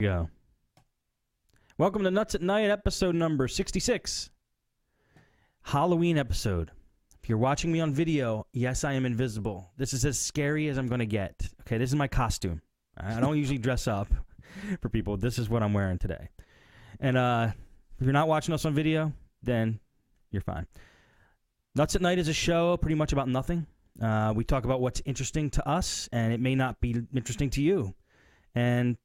Go. Welcome to Nutz at Night, episode number 66. Halloween episode. If you're watching me on video, yes, I am invisible. This is as scary as I'm going to get. Okay, this is my costume. I don't usually dress up for people. This is what I'm wearing today. And if you're not watching us on video, then you're fine. Nutz at Night is a show pretty much about nothing. We talk about what's interesting to us, and it may not be interesting to you. And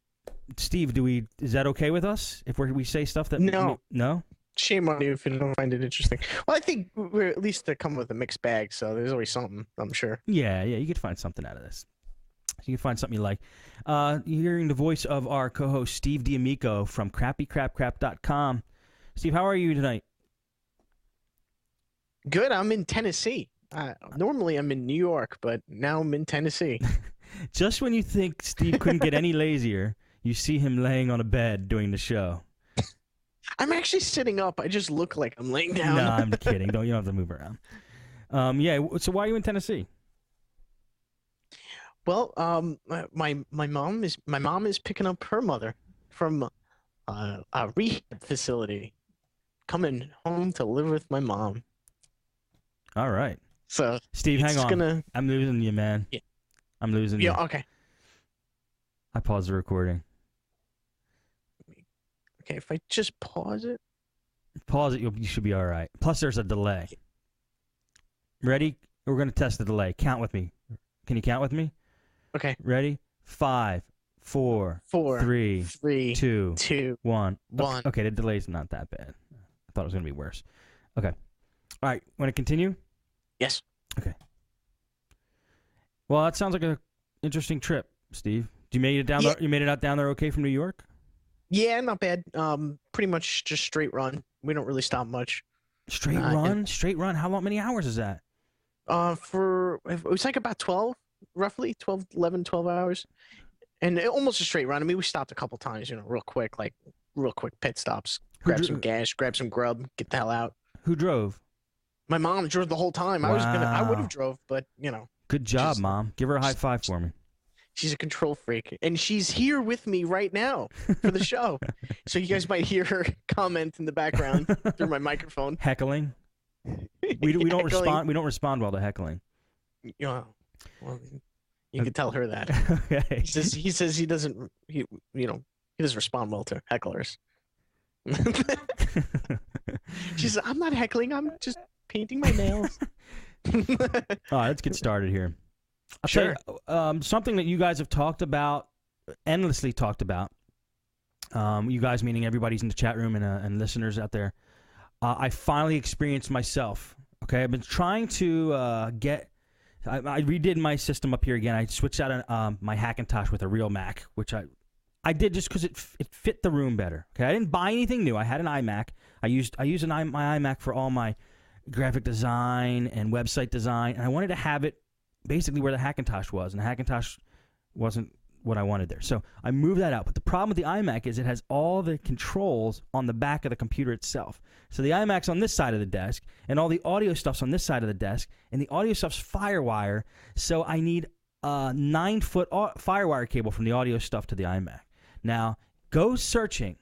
Steve, is that okay with us if we say stuff that no? Shame on you if you don't find it interesting. Well, I think we're at least to come with a mixed bag, so there's always something, I'm sure. Yeah, you could find something out of this. You can find something you like. You're hearing the voice of our co-host Steve D'Amico from crappycrapcrap.com. Steve, how are you tonight? Good. I'm in Tennessee. Normally I'm in New York, but now I'm in Tennessee. Just when you think Steve couldn't get any lazier, you see him laying on a bed doing the show. I'm actually sitting up. I just look like I'm laying down. No, I'm kidding. You don't have to move around. So why are you in Tennessee? Well, my mom is picking up her mother from a rehab facility, coming home to live with my mom. All right. So Steve, hang on. I'm losing you, man. Yeah. I'm losing you. Yeah. Okay. I paused the recording. Okay, if I just pause it. Pause it. You should be all right. Plus, there's a delay. Ready? We're going to test the delay. Count with me. Can you count with me? Okay. Ready? 5, 4, 3, 2, 1. Okay, the delay's not that bad. I thought it was going to be worse. Okay. All right. Want to continue? Yes. Okay. Well, that sounds like an interesting trip, Steve. You made it down there. You made it out down there okay from New York? Yeah, not bad. Pretty much just straight run. We don't really stop much. Straight run? Straight run? How many hours is that? It was like about 12, roughly 11, 12 hours. And almost a straight run. I mean, we stopped a couple times, real quick pit stops. Grab some gas, grab some grub, get the hell out. Who drove? My mom drove the whole time. Wow. I would have drove, but Good job, Mom. Give her a high five for me. She's a control freak, and she's here with me right now for the show. So you guys might hear her comment in the background through my microphone. Heckling. We don't respond. We don't respond well to heckling. Well, you can tell her that. Okay. He says he doesn't. He doesn't respond well to hecklers. She says, "I'm not heckling. I'm just painting my nails." All right, let's get started here. Sure. Something that you guys have talked about, endlessly talked about, you guys meaning everybody's in the chat room and listeners out there, I finally experienced myself. Okay, I've been trying to I redid my system up here again. I switched out my Hackintosh with a real Mac, which I did just because it fit the room better. Okay, I didn't buy anything new. I had an iMac. I use my iMac for all my graphic design and website design, and I wanted to have it basically where the Hackintosh was, and the Hackintosh wasn't what I wanted there. So I moved that out. But the problem with the iMac is it has all the controls on the back of the computer itself. So the iMac's on this side of the desk, and all the audio stuff's on this side of the desk, and the audio stuff's FireWire, so I need a 9-foot FireWire cable from the audio stuff to the iMac. Now, go searching.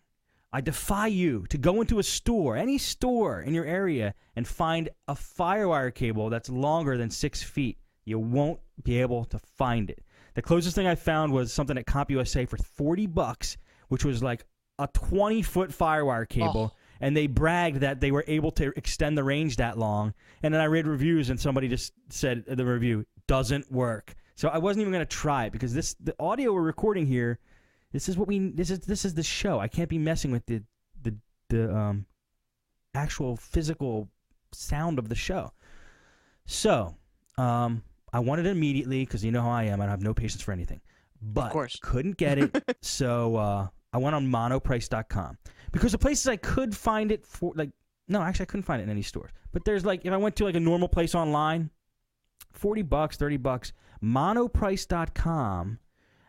I defy you to go into a store, any store in your area, and find a FireWire cable that's longer than 6 feet. You won't be able to find it. The closest thing I found was something at CompUSA for $40, which was like a 20-foot FireWire cable, and they bragged that they were able to extend the range that long. And then I read reviews, and somebody just said the review doesn't work. So I wasn't even going to try it because the audio we're recording here, this is the show. I can't be messing with the actual physical sound of the show. So I wanted it immediately because you know how I am. I have no patience for anything. But couldn't get it, so I went on monoprice.com. Because the places I could find it for, I couldn't find it in any stores. But there's if I went to a normal place online, $40, $30, monoprice.com.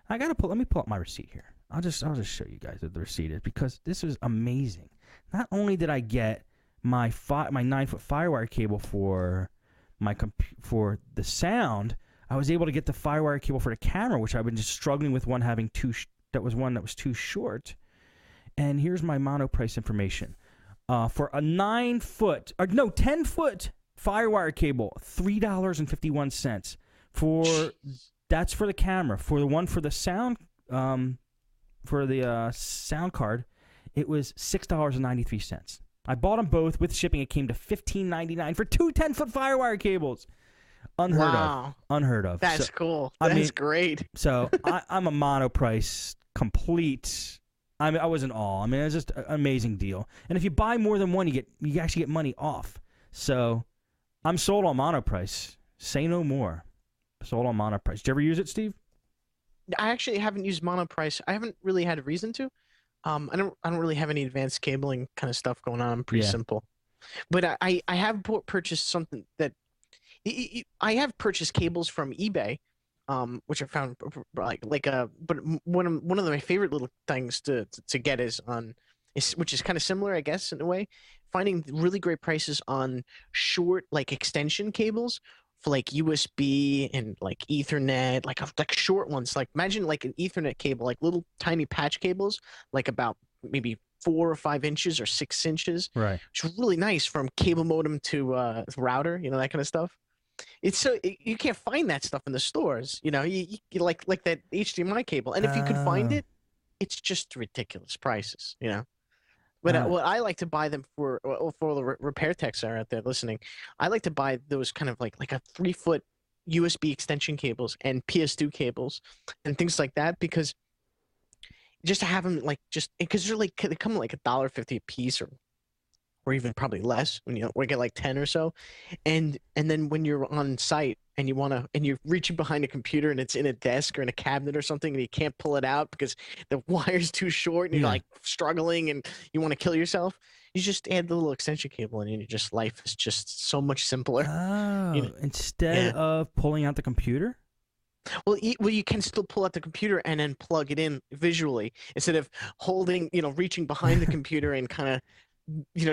Let me pull up my receipt here. I'll just show you guys what the receipt is because this is amazing. Not only did I get my 9-foot FireWire cable for for the sound, I was able to get the FireWire cable for the camera, which I've been just struggling with having two that was one that was too short. And here's my monoprice information. For a 10-foot Firewire cable, $3.51. That's for the camera. For the one for the sound, sound card, it was $6.93. I bought them both with shipping. It came to $15.99 for two 10-foot Firewire cables. Unheard of. That's cool. That's great. So I'm a monoprice complete. I mean, I was in awe. I mean, it's just an amazing deal. And if you buy more than one, you actually get money off. So I'm sold on monoprice. Say no more. Sold on monoprice. Did you ever use it, Steve? I actually haven't used monoprice. I haven't really had a reason to. I don't really have any advanced cabling kind of stuff going on. I'm pretty simple. But I have purchased something that I have purchased cables from eBay, which I found but one of my favorite little things to get which is kind of similar, I guess, in a way, finding really great prices on short extension cables for USB and Ethernet, like short ones. Like imagine an Ethernet cable, little tiny patch cables, about maybe 4 or 5 inches or 6 inches. Right. Which is really nice, from cable modem to router, that kind of stuff. It's you can't find that stuff in the stores. You like that HDMI cable, and if you could find it, it's just ridiculous prices. But what I like to buy them for the repair techs that are out there listening, I like to buy those kind of like a 3-foot USB extension cables and PS2 cables and things like that, because just to have them because they come $1.50 a piece, or even probably less when we get 10 or so, and then when you're on site and you're reaching behind a computer and it's in a desk or in a cabinet or something and you can't pull it out because the wire's too short and you're struggling and you want to kill yourself, you just add the little extension cable and life is just so much simpler. Instead of pulling out the computer. Well, you can still pull out the computer and then plug it in visually instead of holding, reaching behind the computer and kind of,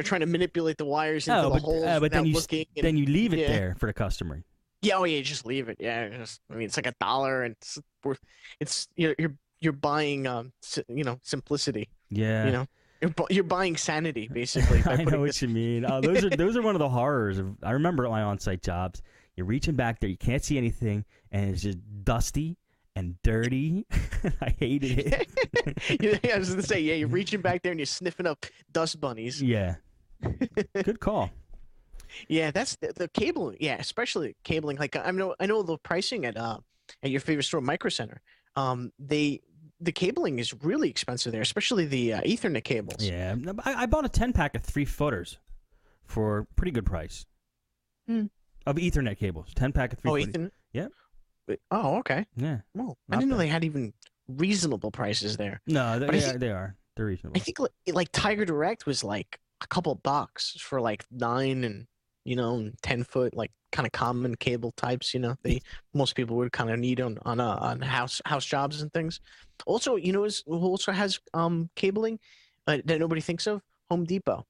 trying to manipulate the wires into the holes. But then you leave it there for the customer. Yeah, just leave it. Yeah, it's like $1, and it's you're buying simplicity. Yeah. You're buying sanity, basically. I know what you mean. Those are one of the horrors I remember at my on-site jobs. You're reaching back there, you can't see anything, and it's just dusty and dirty. I hated it. I was gonna say, you're reaching back there and you're sniffing up dust bunnies. Yeah. Good call. Yeah, that's the cable. Yeah, especially cabling. I know the pricing at your favorite store, Micro Center. The cabling is really expensive there, especially the Ethernet cables. Yeah, I bought a 10-pack of 3-footers for a pretty good price. Of Ethernet cables, 10-pack of 3-footers. Ethernet. Yeah. Oh, okay. Yeah. Well, I didn't know they had even reasonable prices there. No, they are. They're reasonable. I think Tiger Direct was a couple bucks for 9 and 10-foot kind of common cable types. Most people would kind of need on house jobs and things. Also, who also has cabling that nobody thinks of? Home Depot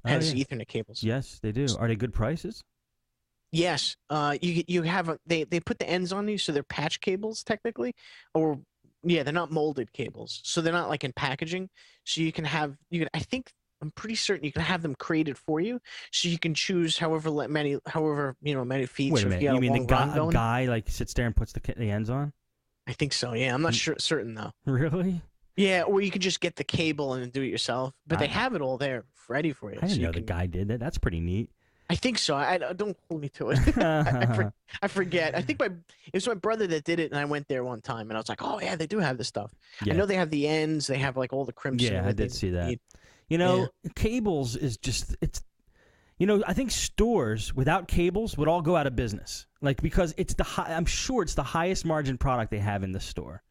has Ethernet cables. Yes, they do. Are they good prices? Yes, you have they put the ends on you, so they're patch cables technically, or they're not molded cables, so they're not in packaging. So I'm pretty certain you can have them created for you, so you can choose however many feet. Wait a minute, you mean a guy sits there and puts the ends on? I think so. Yeah, I'm not certain though. Really? Yeah, or you could just get the cable and do it yourself, but they have it all there ready for you. I didn't know the guy did that. That's pretty neat. I think so. I don't hold me to it. I forget. I think it was my brother that did it, and I went there one time, and I was like, "Oh yeah, they do have this stuff." Yeah. I know they have the ends. They have all the crimps. Yeah, I did see that. Cables is just I think stores without cables would all go out of business. Because it's I'm sure it's the highest margin product they have in the store.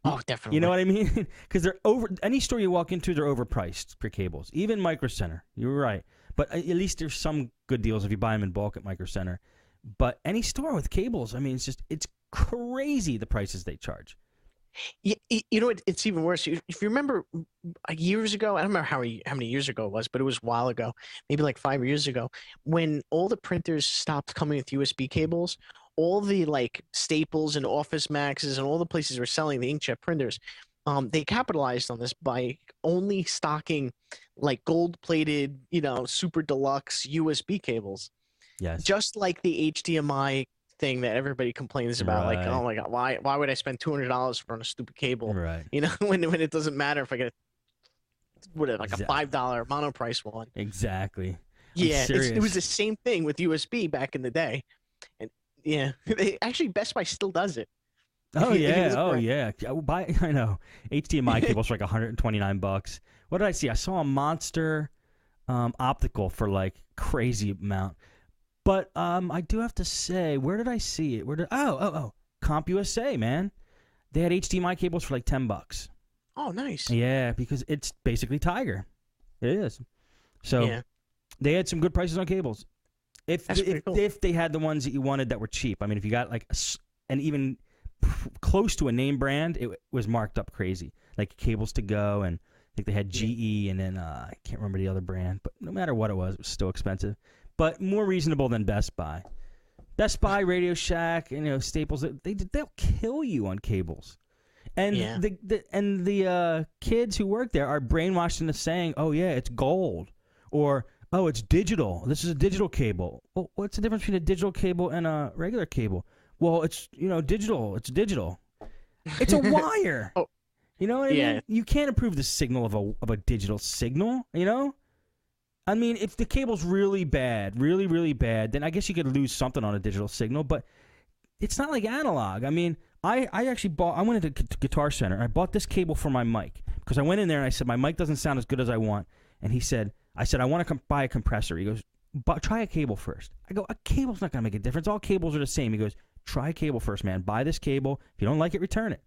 Oh, definitely. You know what I mean? Because any store you walk into, they're overpriced for cables. Even Micro Center. You're right. But at least there's some good deals if you buy them in bulk at Micro Center. But any store with cables, it's crazy the prices they charge. It's even worse. If you remember years ago, I don't remember how many years ago it was, but it was a while ago, maybe 5 years ago, when all the printers stopped coming with USB cables, all the Staples and Office Maxes and all the places were selling the inkjet printers, they capitalized on this by only stocking like gold-plated, super deluxe USB cables, Yes. just like the HDMI thing that everybody complains about. Like, Right. oh my God, why would I spend $200 for a stupid cable? Right. When it doesn't matter if I get like a Exactly. $5 monoprice one. Exactly. I'm Yeah, it was serious. the same thing with USB back in the day, and yeah, actually Best Buy still does it. Oh If you yeah, look oh around, yeah. I know. HDMI cables for like $129. What did I see? I saw a Monster optical for like crazy amount. But I do have to say, where did I see it? Oh, CompUSA, man. They had HDMI cables for like $10. oh nice, Yeah, because it's basically Tiger. It is. So yeah, they had some good prices on cables. If that's if pretty cool. if they had the ones that you wanted that were cheap, I mean, if you got like and even close to a name brand, it was marked up crazy. Like Cables to Go, and I think they had GE, and then I can't remember the other brand. But no matter what it was still expensive. But more reasonable than Best Buy. Best Buy, Radio Shack, Staples, they'll kill you on cables. And Yeah. the kids who work there are brainwashed into saying, "Oh yeah, it's gold," or "Oh, it's digital. This is a digital cable." Well, what's the difference between a digital cable and a regular cable? Well, it's digital. It's digital. It's a wire. Oh, You know what I yeah. mean? You can't improve the signal of a digital signal. I mean, if the cable's really bad, really, really bad, then I guess you could lose something on a digital signal, but it's not like analog. I mean, I actually I went into Guitar Center, and I bought this cable for my mic, because I went in there and I said, my mic doesn't sound as good as I want. And I said, I want to buy a compressor. He goes, but try a cable first. I go, a cable's not going to make a difference. All cables are the same. He goes, try a cable first, man. Buy this cable. If you don't like it, return it.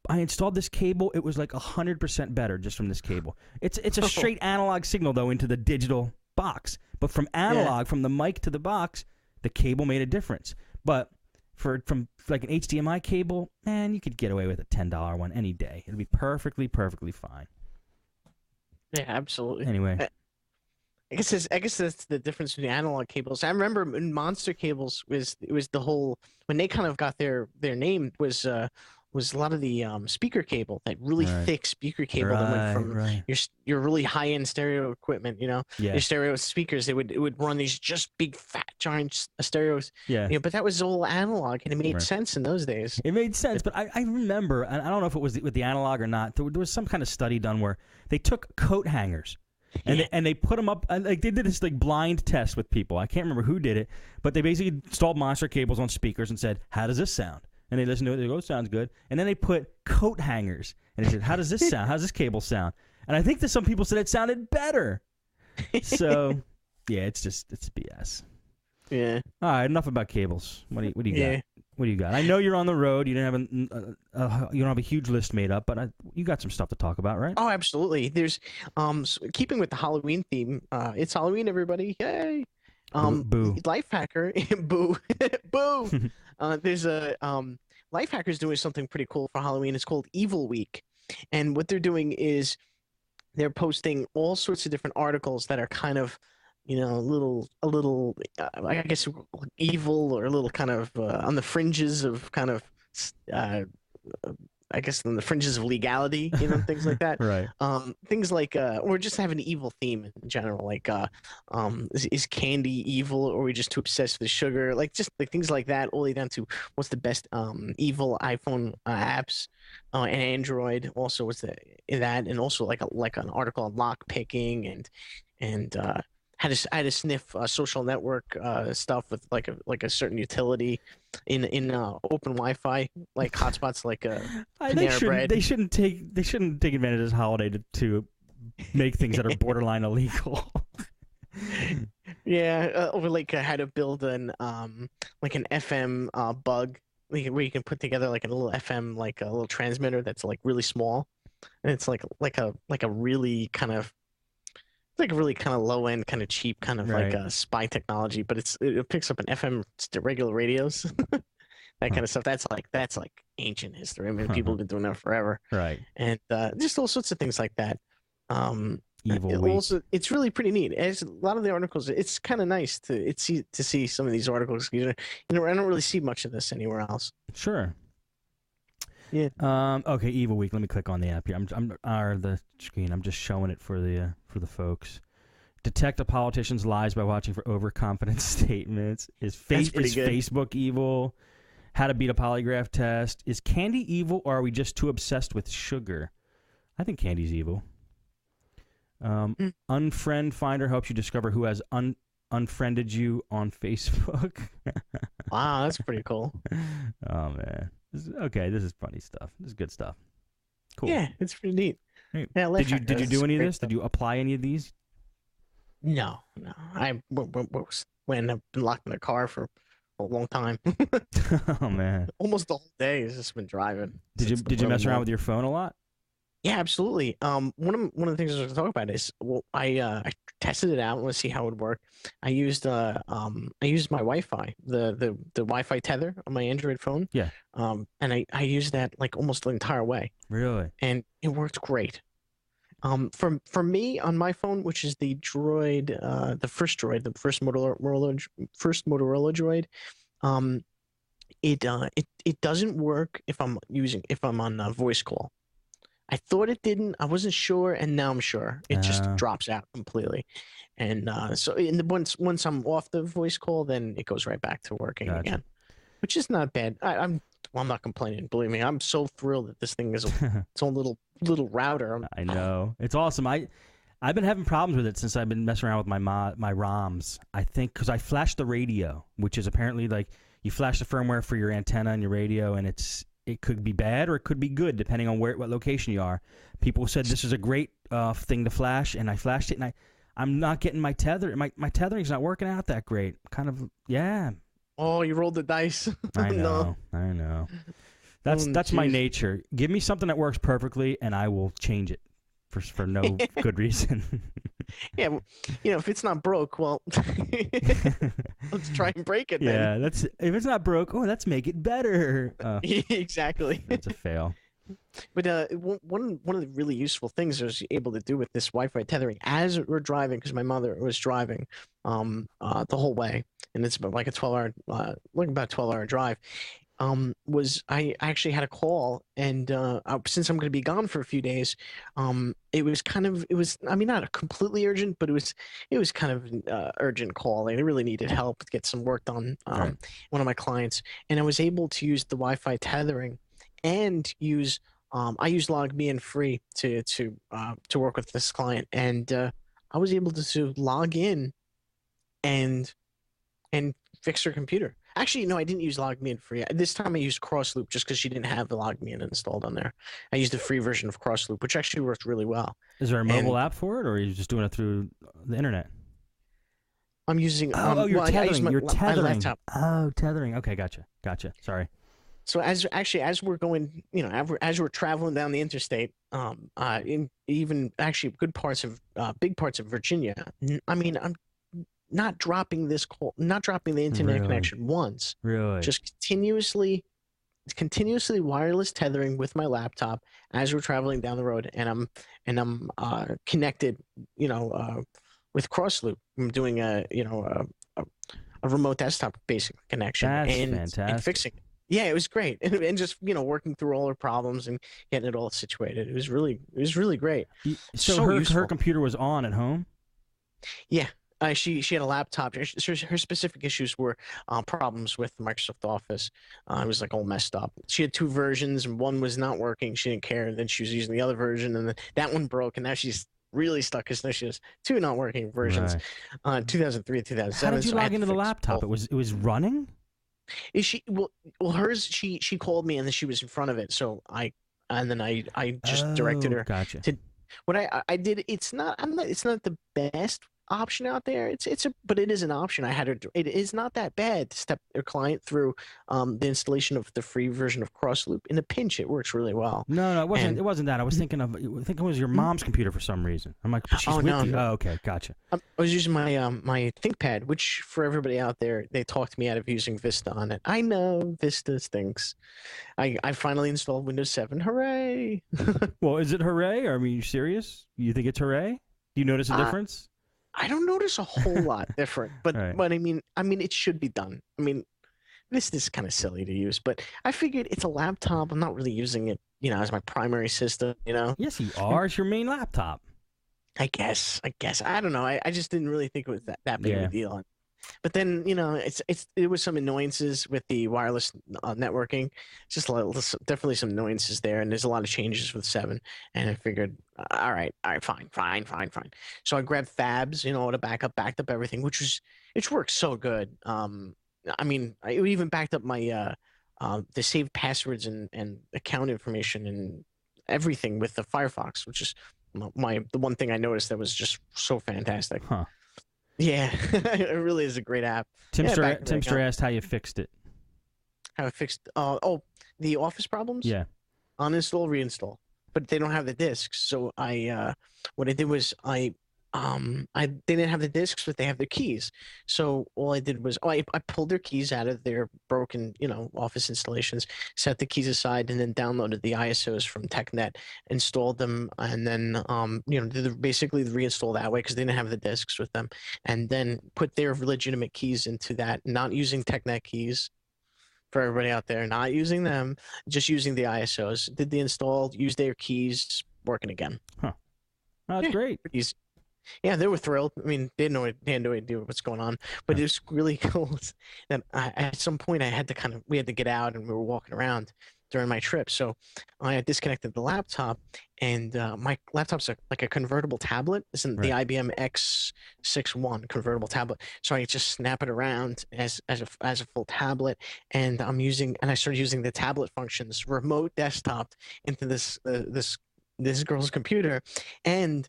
I installed this cable. It was like 100% better just from this cable. It's a straight analog signal, though, into the digital box. But from analog, from the mic to the box, the cable made a difference. But from like an HDMI cable, man, you could get away with a $10 one any day. It'd be perfectly fine. Yeah, absolutely. Anyway. I guess that's the difference between analog cables. I remember in Monster cables was the whole when they kind of got their name was a lot of the speaker cable, that really Right. thick speaker cable that went from Right. your really high end stereo equipment, Yeah. your stereo speakers. It would run these just big fat giant stereos. Yeah. But that was all analog, and it made Right. sense in those days. It made sense, but I remember, and I don't know if it was with the analog or not, there was some kind of study done where they took coat hangers and they put them up, like they did this like blind test with people. I can't remember who did it, but they basically installed Monster cables on speakers and said, "How does this sound?" And they listened to it. They go, "Oh, sounds good." And then they put coat hangers and they said, "How does this sound? How does this cable sound?" And I think that some people said it sounded better. So yeah, it's BS. Yeah. All right, enough about cables. What do you Yeah. got? What do you got? I know you're on the road. You didn't have you don't have a huge list made up, but you got some stuff to talk about, right? Oh, absolutely. There's keeping with the Halloween theme. It's Halloween, everybody! Yay! Boo. Lifehacker, boo, boo. There's a Lifehacker's doing something pretty cool for Halloween. It's called Evil Week, and what they're doing is they're posting all sorts of different articles that are kind of a little I guess evil, or a little kind of on the fringes of kind of uh, I guess on the fringes of legality, things like that. Right. Things like or just have an evil theme in general, like is candy evil, or are we just too obsessed with sugar? Like just like things like that, all the way down to what's the best evil iPhone apps and Android. Also, what's that, and also like an article on lock picking and how to sniff social network stuff with like a certain utility in open Wi-Fi, like hotspots, like Panera Bread. They shouldn't take advantage of this holiday to make things that are borderline illegal. Yeah, or like how to build an FM bug where you can put together like a little FM, like a little transmitter that's like really small, and it's like a really kind of like a really kind of low end, kind of cheap, kind of Right. like a spy technology, but it picks up an FM regular radios, that kind of stuff. That's like ancient history. I mean, people have been doing that forever, Right. and just all sorts of things like that. Evil It Week. also, it's really pretty neat. As a lot of the articles, it's kind of nice to see some of these articles. I don't really see much of this anywhere else. Sure. Yeah. Okay, Evil Week. Let me click on the app here. Or the screen. I'm just showing it for the folks. Detect a politician's lies by watching for overconfident statements. Is That's pretty good. Facebook evil? How to beat a polygraph test. Is candy evil, or are we just too obsessed with sugar? I think candy's evil. Unfriend Finder helps you discover who has unfriended you on Facebook. Wow, that's pretty cool. Oh, man. This is funny stuff. This is good stuff. Cool. Yeah, it's pretty neat. Hey, Yeah, did you do any of this? Stuff. Did you apply any of these? No. I when I've been locked in the car for a long time. Oh, man. Almost the whole day has just been driving. Did you mess around with your phone a lot? Yeah, absolutely. One of the things I was going to talk about is I tested it out and want to see how it would work. I used my Wi-Fi, the Wi-Fi tether on my Android phone. Yeah. And I used that like almost the entire way. Really? And it worked great. For me on my phone, which is the Droid, the first Motorola Droid, it doesn't work if I'm on voice call. I thought it didn't. I wasn't sure, and now I'm sure. It just drops out completely. And so once I'm off the voice call, then it goes right back to working again, which is not bad. I'm not complaining. Believe me, I'm so thrilled that this thing is its own little router. I know, it's awesome. I've been having problems with it since I've been messing around with my ROMs. I think because I flashed the radio, which is apparently like you flash the firmware for your antenna and your radio, and it could be bad or it could be good depending on what location you are. People said this is a great thing to flash, and I flashed it, and I'm not getting my tether. My tethering's not working out that great. Kind of, yeah. Oh, you rolled the dice. I know. No. I know. That's my nature. Give me something that works perfectly, and I will change it for no good reason. Yeah, if it's not broke, well, let's try and break it. Yeah, then. if it's not broke, let's make it better. Exactly. That's a fail. But one of the really useful things I was able to do with this Wi-Fi tethering as we're driving, because my mother was driving the whole way, and it's about like a 12-hour drive. Was I actually had a call, and since I'm going to be gone for a few days, it was I mean, not a completely urgent, but it was kind of an urgent call. They really needed help to get some work done. Right. One of my clients, and I was able to use the Wi-Fi tethering and use I used LogMeIn free to work with this client, and I was able to log in and fix her computer. Actually, no, I didn't use LogMeIn free. This time I used Crossloop just because she didn't have the LogMeIn installed on there. I used the free version of Crossloop, which actually worked really well. Is there a mobile app for it, or are you just doing it through the internet? I'm using. You're tethering. You're tethering. My laptop. Oh, tethering. Okay, gotcha. Sorry. So as we're going, as we're traveling down the interstate, in even actually big parts of Virginia. I mean, I'm not dropping the internet connection once. Really? Just continuously wireless tethering with my laptop as we're traveling down the road, and I'm connected, with Crossloop. I'm doing a remote desktop basic connection. That's fantastic. And fixing it. Yeah, it was great, and just working through all her problems and getting it all situated. It was really great. So her computer was on at home. Yeah. She had a laptop. Her specific issues were problems with Microsoft Office. It was like all messed up. She had two versions, and one was not working. She didn't care. And then she was using the other version, and then that one broke. And now she's really stuck because now she has two not working versions. Right. 2003 and 2007. How did you log into the laptop? Both. It was running. Is she well hers? She called me, and then she was in front of it. So I just directed her. Gotcha. To what I did. It's not the best option out there. But it is an option. It is not that bad to step your client through the installation of the free version of Crossloop. In a pinch, it works really well. No, it wasn't that. I was thinking it was your mom's computer for some reason. I'm like, but she's with you. Oh, okay, gotcha. I was using my my ThinkPad, which for everybody out there, they talked me out of using Vista on it. I know Vista stinks. I finally installed Windows 7. Hooray! Well, is it hooray? Or, I mean, you serious? You think it's hooray? Do you notice a difference? I don't notice a whole lot different, but right. but I mean it should be done. I mean, this is kind of silly to use, but I figured it's a laptop. I'm not really using it, as my primary system. Yes, you are. It's your main laptop. I guess. I don't know. I just didn't really think it was that big of Yeah. a deal. But then, it was some annoyances with the wireless networking. It's just definitely some annoyances there, and there's a lot of changes with 7. And I figured, all right, fine. So I grabbed Fabs, to backed up everything, which works so good. I mean, it even backed up my the saved passwords and account information and everything with the Firefox, which is the one thing I noticed that was just so fantastic. Huh. Yeah, it really is a great app. Timster asked how you fixed it. How I fixed the Office problems? Yeah. Uninstall, reinstall. But they don't have the discs. So what I did was they didn't have the discs, but they have the keys. So all I did was I pulled their keys out of their broken, Office installations, set the keys aside, and then downloaded the ISOs from TechNet, installed them, and then basically the reinstall that way because they didn't have the discs with them, and then put their legitimate keys into that, not using TechNet keys. For everybody out there, not using them, just using the ISOs. Did the install, used their keys, working again. Huh. That's great. Easy. Yeah, they were thrilled. I mean, they had no idea what's going on, but it was really cool that at some point we had to get out, and we were walking around during my trip. So I had disconnected the laptop, and my laptop's like a convertible tablet. It's in the IBM X61 convertible tablet. So I just snap it around as a full tablet, and I started using the tablet functions, remote desktop, into this girl's computer, and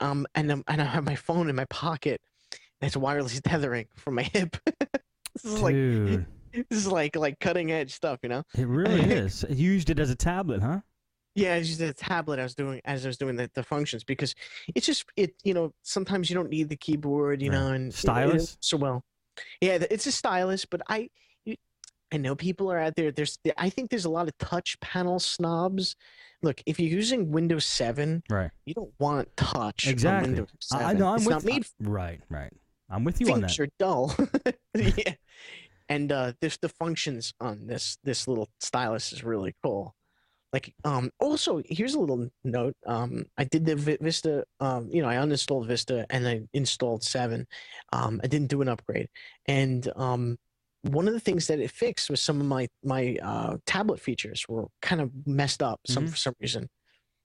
I have my phone in my pocket. It's wireless tethering from my hip. This is like cutting edge stuff, It really is. You used it as a tablet, huh? Yeah, I used it as a tablet. As I was doing the functions, because it's just sometimes you don't need the keyboard, and stylus. So well, yeah, it's a stylus, but I know people are out there. I think there's a lot of touch panel snobs. Look, if you're using Windows 7, you don't want touch. Exactly. On Windows 7. I know. It's not made. Right. I'm with you on that. Things are dull. Yeah. And the functions on this little stylus is really cool. Like, also, here's a little note. I did the Vista. I uninstalled Vista and I installed 7. I didn't do an upgrade, and one of the things that it fixed was some of my tablet features were kind of messed up for some reason.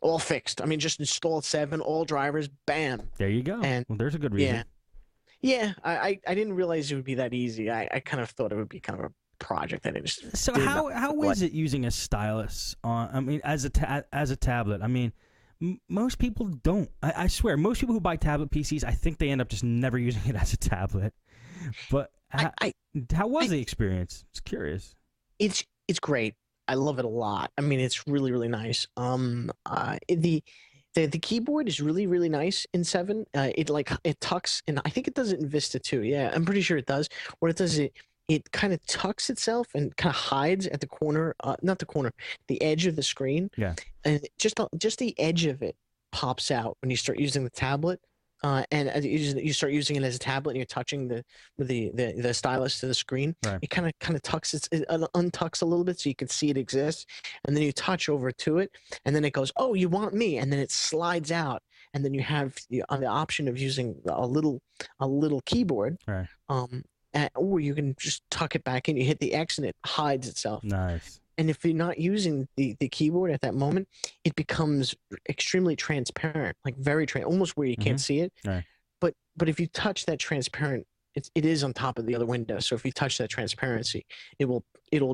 All fixed. I mean, just installed 7, all drivers, bam. There you go. And well, there's a good reason. Yeah. I didn't realize it would be that easy. I kind of thought it would be kind of a project that I just. So how is it using a stylus on? I mean, as a tablet. I mean, most people don't. I swear, most people who buy tablet PCs, I think they end up just never using it as a tablet. But how was the experience? It's curious. It's great. I love it a lot. I mean, it's really, really nice. The keyboard is really, really nice in 7. It tucks, and I think it does it in Vista too. Yeah, I'm pretty sure it does. What it does is it kind of tucks itself and kind of hides at the corner, not the corner, the edge of the screen. Yeah. And just the edge of it pops out when you start using the tablet. And you start using it as a tablet, and you're touching the stylus to the screen. Right. It kind of tucks it untucks a little bit so you can see it exists, and then you touch over to it, and then it goes, "Oh, you want me?" And then it slides out, and then you have the option of using a little keyboard. Right. Or you can just tuck it back in. You hit the X, and it hides itself. Nice. And if you're not using the keyboard at that moment, it becomes extremely transparent, like very almost where you can't see it. Right. But if you touch that transparent, it is on top of the other window. So if you touch that transparency, it'll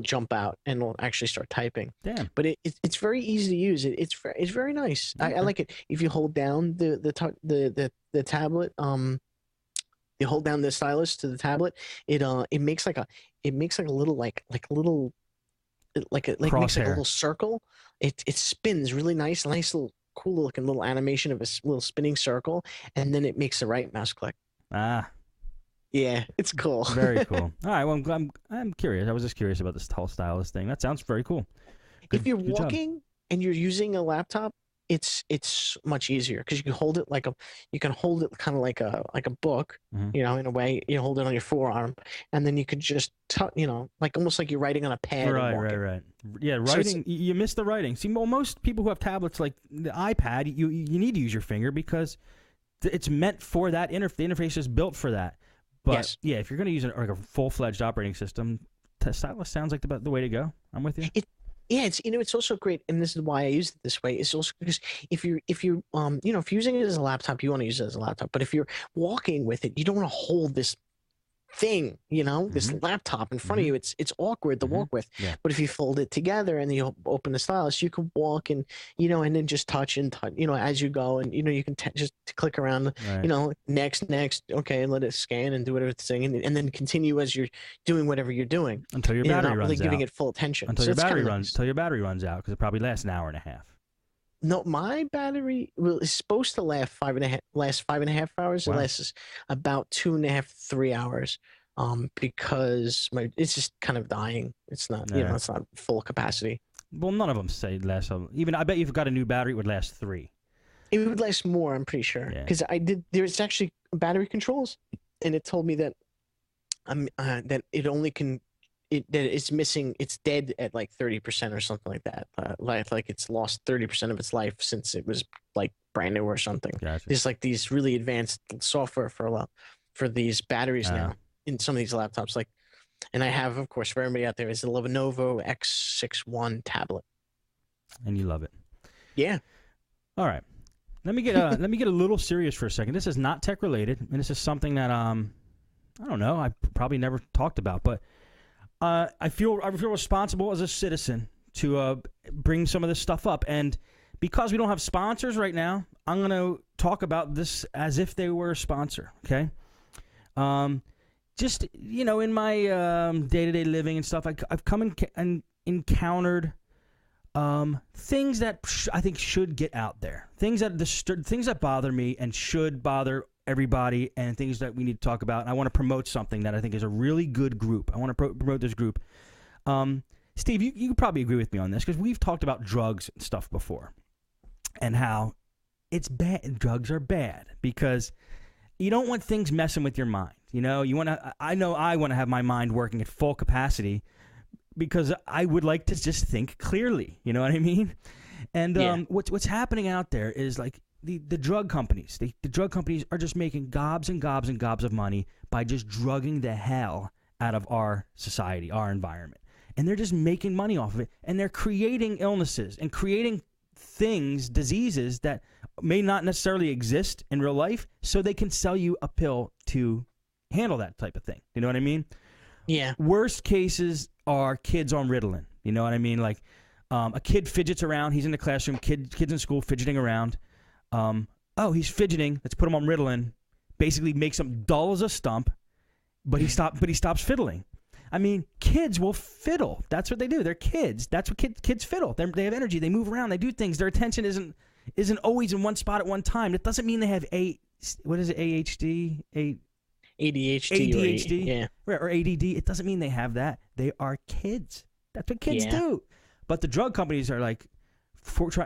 jump out and it'll actually start typing. Damn. But it's very easy to use. It's very nice. I like it. If you hold down the tablet, you hold down the stylus to the tablet, it makes like a little it makes like a little circle. It spins really nice little cool looking little animation of a little spinning circle, and then it makes the right mouse click. Yeah, it's cool. Very cool. All right, well, I'm curious. I was just curious about this whole stylus thing. That sounds very cool. If you're walking and you're using a laptop, it's much easier because you can hold it kind of like a book, Mhm. in a way. You hold it on your forearm, and then you could just like almost like you're writing on a pad and Right, walking. right. Yeah, So writing. You miss the writing. See, well, most people who have tablets like the iPad, you need to use your finger because it's meant for that. The interface is built for that. But Yes. yeah, if you're going to use like a full-fledged operating system, stylus sounds like the way to go. I'm with you. Yeah, it's also great, and this is why I use it this way. It's also because if you're if you're using it as a laptop, you want to use it as a laptop. But if you're walking with it, you don't want to hold this thing, this Mhm. laptop in front of Mhm. you. It's awkward to Mhm. walk with. Yeah. But if you fold it together and you open the stylus, you can walk and and then just touch and touch, as you go, and you can just click around, Right. next, okay, and let it scan and do whatever it's saying, and then continue as you're doing whatever you're doing. Until your You're battery not really runs giving out. it full attention. Until So your it's battery kinda runs. nice. Until your battery runs out because it probably lasts an hour and a half. No, my battery is supposed to last 5.5 hours. It Wow. lasts about 2.5, 3 hours. Because it's just kind of dying. It's not, Yeah. it's not full capacity. Well, none of them say last. Even I bet you've got a new battery, it would last 3. It would last more, I'm pretty sure, Yeah. because there's actually battery controls, and it told me that that it only can that it's missing, it's dead at like 30% or something like that. Like it's lost 30% of its life since it was like brand new or something. Gotcha. There's like these really advanced software for these batteries now in some of these laptops. Like, and I have, of course, for everybody out there, is the Lenovo X61 tablet. And you love it. Yeah. All right. Let me get a little serious for a second. This is not tech related, and this is something that I don't know, I probably never talked about, but I feel responsible as a citizen to bring some of this stuff up. And because we don't have sponsors right now, I'm going to talk about this as if they were a sponsor, okay? Just, in my day-to-day living and stuff, I've come and encountered things that I think should get out there. Things that bother me and should bother everybody, and things that we need to talk about. And I want to promote something that I think is a really good group. I want to promote this group. Steve, you probably agree with me on this because we've talked about drugs and stuff before, and how it's bad. Drugs are bad because you don't want things messing with your mind. You want to. I know I want to have my mind working at full capacity because I would like to just think clearly. You know what I mean? And what's happening out there is like the drug companies. The drug companies are just making gobs and gobs and gobs of money by just drugging the hell out of our society, our environment. And they're just making money off of it. And they're creating illnesses and creating diseases that may not necessarily exist in real life, so they can sell you a pill to handle that type of thing. You know what I mean? Yeah. Worst cases are kids on Ritalin. You know what I mean? Like a kid fidgets around. He's in the classroom. Kids in school fidgeting around. He's fidgeting. Let's put him on Ritalin. Basically makes him dull as a stump, but he stops fiddling. I mean, kids will fiddle. That's what they do. They're kids. That's what kids fiddle. They have energy. They move around. They do things. Their attention isn't always in one spot at one time. That doesn't mean they have ADHD? ADHD. Yeah. Or ADD. It doesn't mean they have that. They are kids. That's what kids do. But the drug companies are like,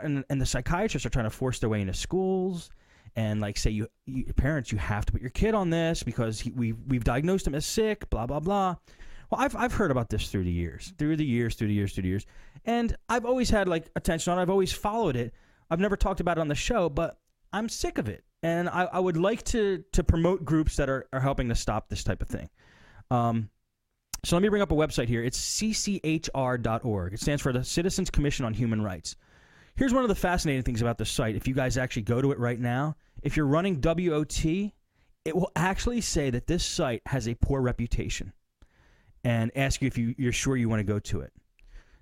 and the psychiatrists are trying to force their way into schools and like say, you parents, you have to put your kid on this because we've diagnosed him as sick, blah, blah, blah. Well, I've heard about this through the years. And I've always had like attention on it. I've always followed it. I've never talked about it on the show, but I'm sick of it. And I would like to promote groups that are helping to stop this type of thing. So let me bring up a website here. It's cchr.org. It stands for the Citizens Commission on Human Rights. Here's one of the fascinating things about this site. If you guys actually go to it right now, if you're running WOT, it will actually say that this site has a poor reputation and ask you if you're sure you want to go to it.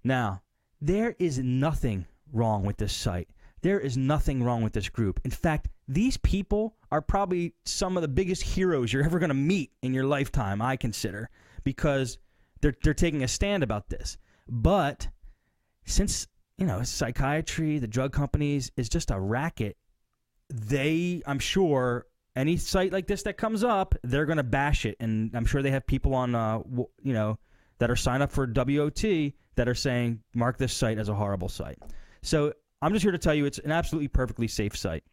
Now, there is nothing wrong with this site. There is nothing wrong with this group. In fact, these people are probably some of the biggest heroes you're ever going to meet in your lifetime, I consider, because they're taking a stand about this. But since, psychiatry, the drug companies is just a racket, I'm sure any site like this that comes up, they're going to bash it. And I'm sure they have people on, that are signed up for WOT that are saying, mark this site as a horrible site. So I'm just here to tell you it's an absolutely perfectly safe site.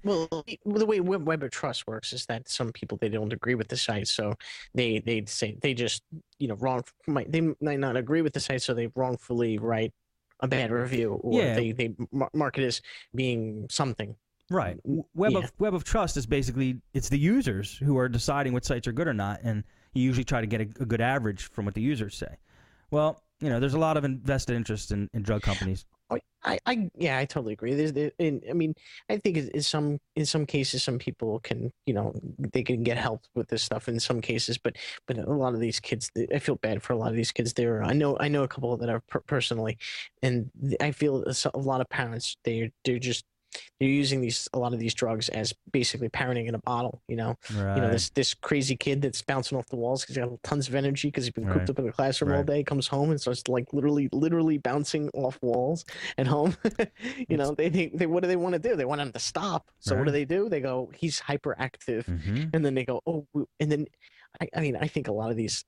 Well, the way Web of Trust works is that some people, they don't agree with the site, so they say they just, they might not agree with the site, so they wrongfully write a bad review, or Yeah. they mark it as being something. Right. Web of Trust is basically, it's the users who are deciding what sites are good or not, and you usually try to get a good average from what the users say. Well, there's a lot of invested interest in drug companies. I totally agree. I think in some cases, some people can, they can get help with this stuff in some cases, but a lot of these kids, I feel bad for a lot of these kids. I know a couple that are personally, and I feel a lot of parents, they're using a lot of these drugs as basically parenting in a bottle. Right. This crazy kid that's bouncing off the walls because he's got tons of energy because he's been cooped up in the classroom all day, comes home and starts like literally bouncing off walls at home. They what do they want to do? They want him to stop. So what do? They go, he's hyperactive, and then they go, oh, and then. I think a lot of these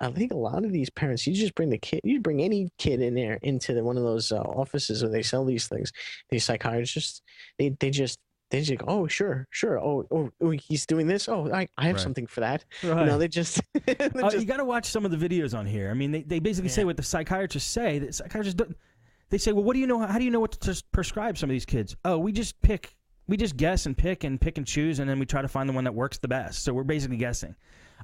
parents, you just bring any kid in there into one of those offices where they sell these things. These psychiatrists, they just go, oh, sure. Oh, he's doing this. Oh, I have something for that. Right. They just, you got to watch some of the videos on here. I mean, they basically say what the psychiatrists say. The psychiatrists they say, well, what do you know? How do you know what to prescribe some of these kids? Oh, we just guess and pick and choose, and then we try to find the one that works the best. So we're basically guessing.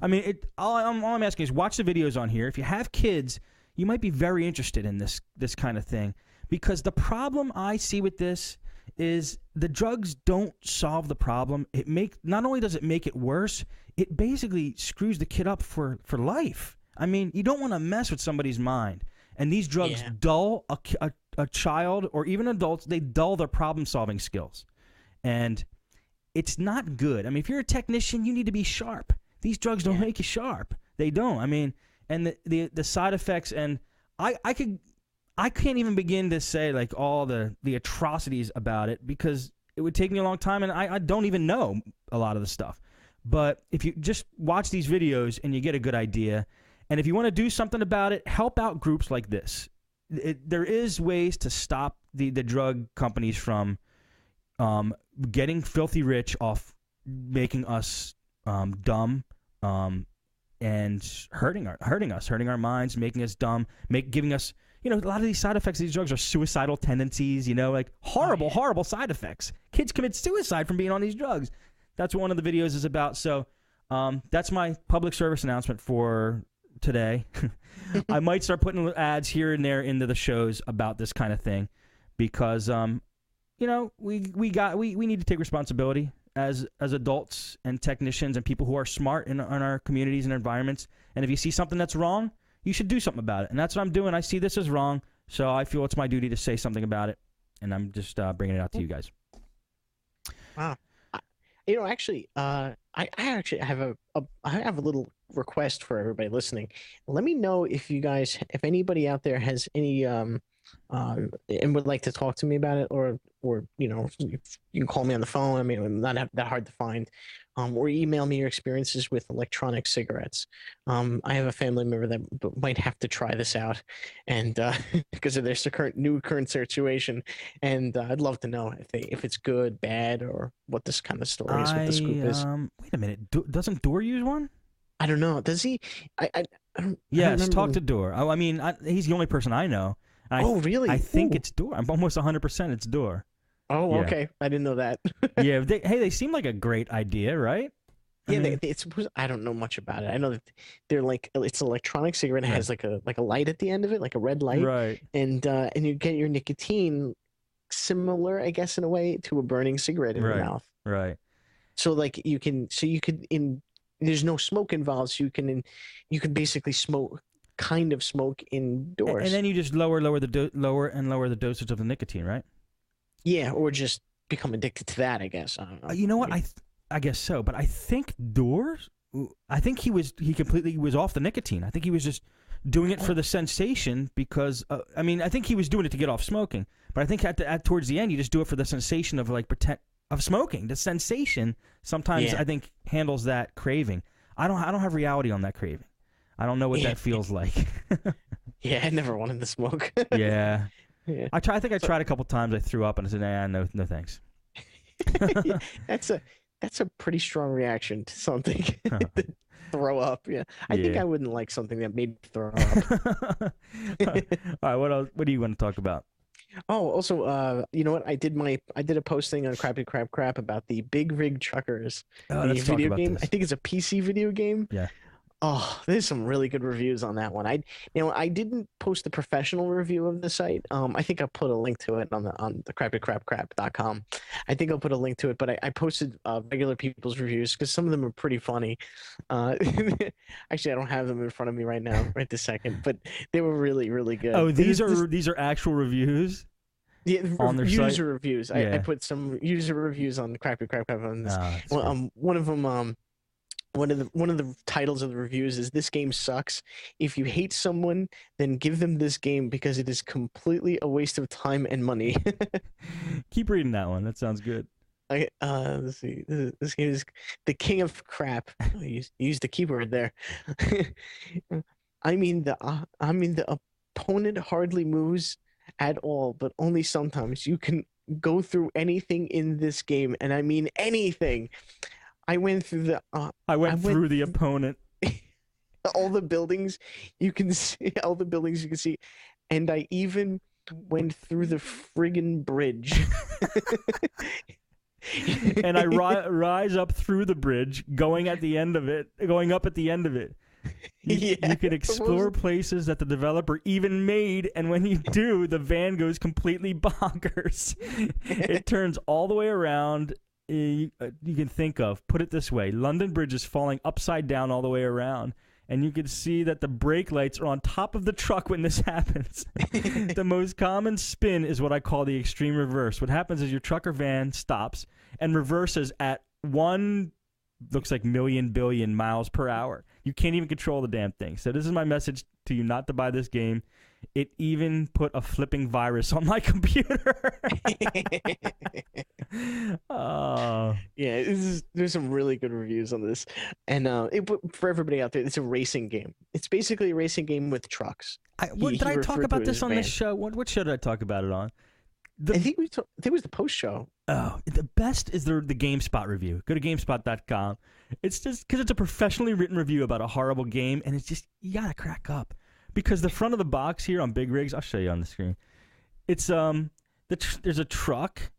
I mean, all I'm asking is watch the videos on here. If you have kids, you might be very interested in this kind of thing, because the problem I see with this is the drugs don't solve the problem. Not only does it make it worse, it basically screws the kid up for life. I mean, you don't want to mess with somebody's mind, and these drugs dull a child or even adults. They dull their problem-solving skills, and it's not good. I mean, if you're a technician, you need to be sharp. These drugs don't make you sharp. They don't. I mean, and the side effects, and I can't even begin to say like all the atrocities about it, because it would take me a long time, and I don't even know a lot of the stuff. But if you just watch these videos and you get a good idea, and if you want to do something about it, help out groups like this. There is ways to stop the drug companies from getting filthy rich off making us dumb, and hurting our minds, making us dumb, giving us, a lot of these side effects of these drugs are suicidal tendencies, like horrible side effects. Kids commit suicide from being on these drugs. That's what one of the videos is about. So that's my public service announcement for today. I might start putting ads here and there into the shows about this kind of thing, because we need to take responsibility as adults and technicians and people who are smart in our communities and environments. And if you see something that's wrong, you should do something about it. And that's what I'm doing. I see this as wrong, so I feel it's my duty to say something about it. And I'm just bringing it out to you guys. Wow. I actually have a little request for everybody listening. Let me know if anybody out there has any and would like to talk to me about it, or you can call me on the phone. I mean, I'm not that hard to find, or email me your experiences with electronic cigarettes. I have a family member that might have to try this out, and because of their current situation, and I'd love to know if it's good, bad, or what this kind of story is, what the scoop is. Wait a minute, doesn't Door use one? I don't know. Does he? I don't. Yes, talk to Door. I mean, he's the only person I know. Really? I think it's Door. I'm almost 100% it's Door. Oh, yeah. Okay. I didn't know that. Yeah. They seem like a great idea, right? Yeah. I don't know much about it. I know that they're like, it's an electronic cigarette. It has like a light at the end of it, like a red light. Right. And you get your nicotine similar, I guess, in a way, to a burning cigarette in your mouth. Right. So like there's no smoke involved. So you can basically smoke indoors. And then you just lower the dosage of the nicotine, right? Yeah, or just become addicted to that, I guess. I don't know. You know what? I guess so, but I think he completely was off the nicotine. I think he was just doing it for the sensation, because I think he was doing it to get off smoking, but I think towards the end you just do it for the sensation of of smoking. The sensation sometimes I think handles that craving. I don't have reality on that craving. I don't know what that feels like. Yeah, I never wanted to smoke. Yeah. Yeah. I think I tried a couple times. I threw up and I said, "Nah, no, no, thanks." Yeah, that's a pretty strong reaction to something. To throw up. Yeah. I think Yeah. I wouldn't like something that made me throw up. All right. What else? What do you want to talk about? Oh, also, you know what? I did a posting on Crappy Crap Crap about the Big Rig Truckers, Oh, the let's talk video about game. this. I think it's a PC video game. Yeah. Oh, there's some really good reviews on that one. I didn't post the professional review of the site. I think I put a link to it on the crappycrapcrap.com. I think I'll put a link to it, but I posted regular people's reviews because some of them are pretty funny. Actually, I don't have them in front of me right now, right this second, but they were really, really good. Oh, these are actual reviews. Yeah, on their user site? reviews. Yeah. I put some user reviews on Crappy Crap Crap on this. that's Well, good. one of them, one of the titles of the reviews is "This game sucks. If you hate someone, then give them this game because it is completely a waste of time and money." Keep reading that one. That sounds good. Let's see. This game is the king of crap. You used the keyword there. I mean the opponent hardly moves at all, but only sometimes. You can go through anything in this game, and I mean anything. I went through the I went through the opponent. all the buildings you can see, and I even went through the friggin' bridge. And I rise up through the bridge, going up at the end of it. You can explore places that the developer even made, and when you do, the van goes completely bonkers. It turns all the way around. You can think of, put it this way, London Bridge is falling upside down all the way around, and you can see that the brake lights are on top of the truck when this happens. The most common spin is what I call the extreme reverse. What happens is your truck or van stops and reverses at looks like billion miles per hour. You can't even control the damn thing. So this is my message to you not to buy this game. It even put a flipping virus on my computer. Yeah, there's some really good reviews on this, and for everybody out there, it's a racing game. It's basically a racing game with trucks. Did I talk about this on this show? What show did I talk about it on? I think it was the post show. Oh, the best is the GameSpot review. Go to GameSpot.com. It's just because it's a professionally written review about a horrible game, and it's just, you gotta crack up. Because the front of the box here on Big Rigs, I'll show you on the screen. It's there's a truck,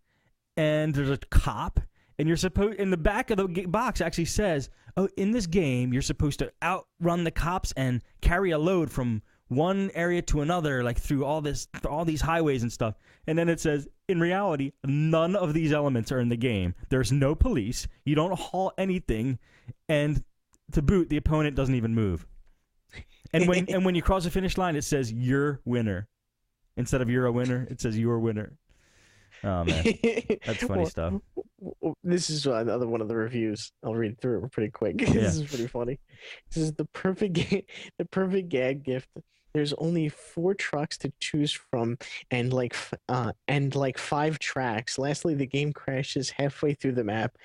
and there's a cop, and you're supposed, in the back of the box actually says, oh, in this game you're supposed to outrun the cops and carry a load from one area to another, like through all these highways and stuff. And then it says, in reality, none of these elements are in the game. There's no police. You don't haul anything, and to boot, the opponent doesn't even move. And when you cross the finish line, it says "you're winner" instead of "you're a winner." It says "you're winner." Oh man, that's funny stuff. This is another one of the reviews. I'll read through it pretty quick. Yeah. This is pretty funny. This is the perfect gag gift. There's only 4 trucks to choose from, and like 5 tracks. Lastly, the game crashes halfway through the map.